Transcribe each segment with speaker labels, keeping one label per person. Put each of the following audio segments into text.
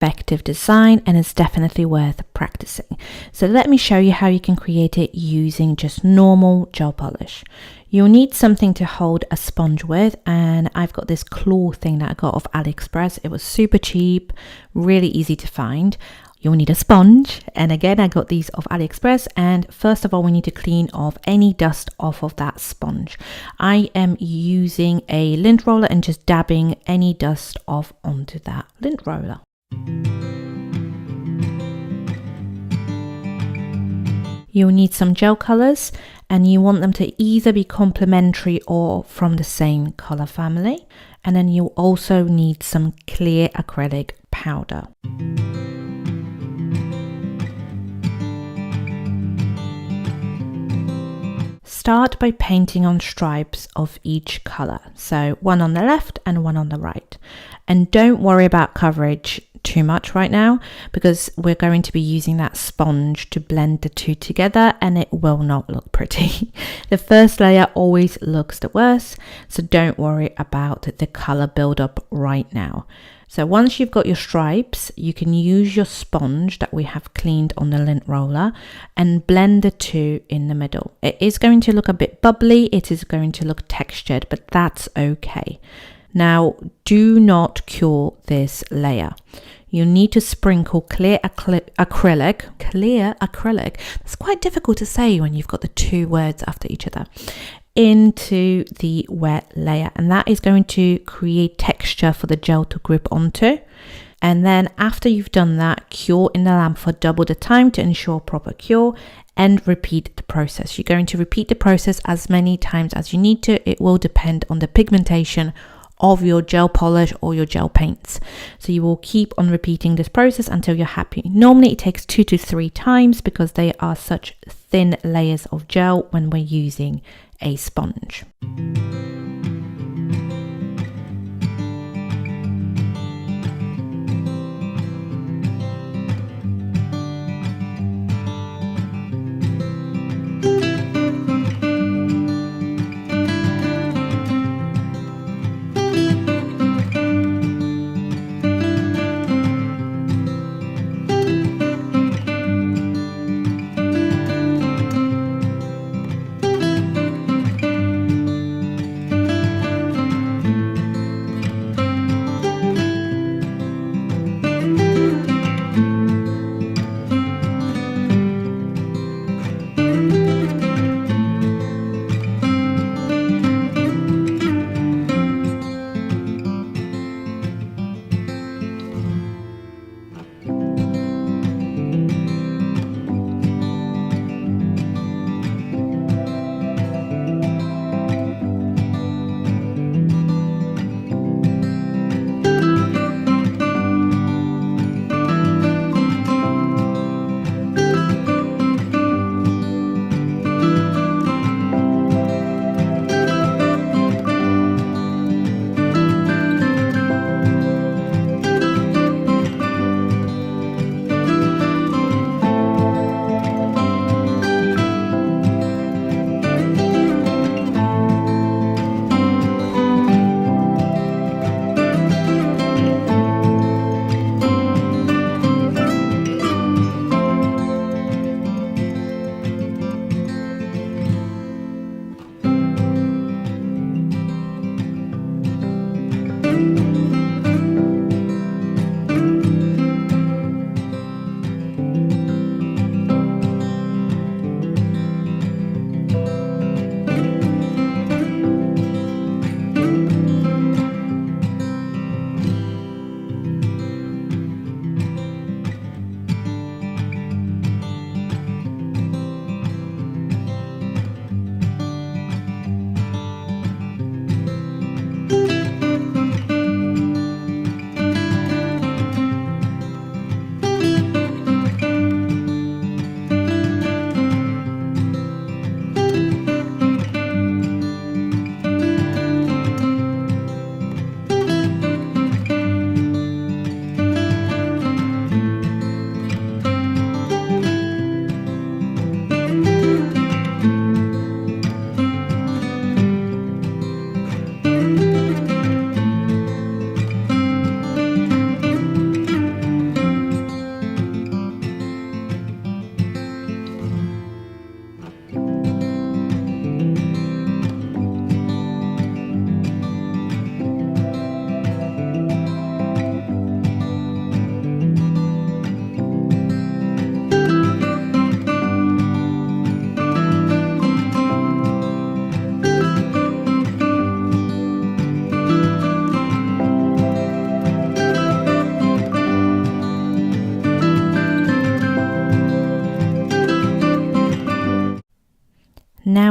Speaker 1: effective design and it's definitely worth practicing. So let me show you how you can create it using just normal gel polish. You'll need something to hold a sponge with, and I've got this claw thing that I got off AliExpress. It was super cheap, really easy to find. You'll need a sponge, and again I got these off AliExpress, and first of all we need to clean off any dust off of that sponge. I am using a lint roller and just dabbing any dust off onto that lint roller. You'll need some gel colors, and you want them to either be complementary or from the same color family. And then you'll also need some clear acrylic powder. Start by painting on stripes of each color. So one on the left and one on the right. And don't worry about coverage too much right now, because we're going to be using that sponge to blend the two together and it will not look pretty. The first layer always looks the worst, so don't worry about the color buildup right now. So once you've got your stripes, you can use your sponge that we have cleaned on the lint roller and blend the two in the middle. It is going to look a bit bubbly, it is going to look textured, but that's okay. Now, do not cure this layer. You need to sprinkle clear acrylic. It's quite difficult to say when you've got the two words after each other. Into the wet layer, and that is going to create texture for the gel to grip onto. And then after you've done that, cure in the lamp for double the time to ensure proper cure, and repeat the process. You're going to repeat the process as many times as you need to. It will depend on the pigmentation of your gel polish or your gel paints. So you will keep on repeating this process until you're happy. Normally it takes 2 to 3 times because they are such thin layers of gel when we're using a sponge.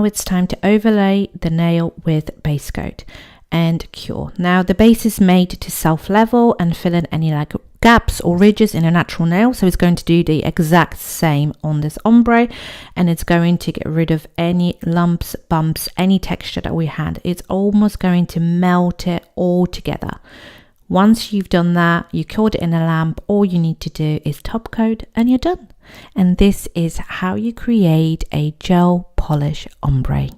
Speaker 1: now it's time to overlay the nail with base coat and cure. Now the base is made to self-level and fill in any like gaps or ridges in a natural nail, so it's going to do the exact same on this ombre, and it's going to get rid of any lumps, bumps, any texture that we had. It's almost going to melt it all together. Once you've done that, you cured it in a lamp, all you need to do is top coat and you're done. And this is how you create a gel polish ombre.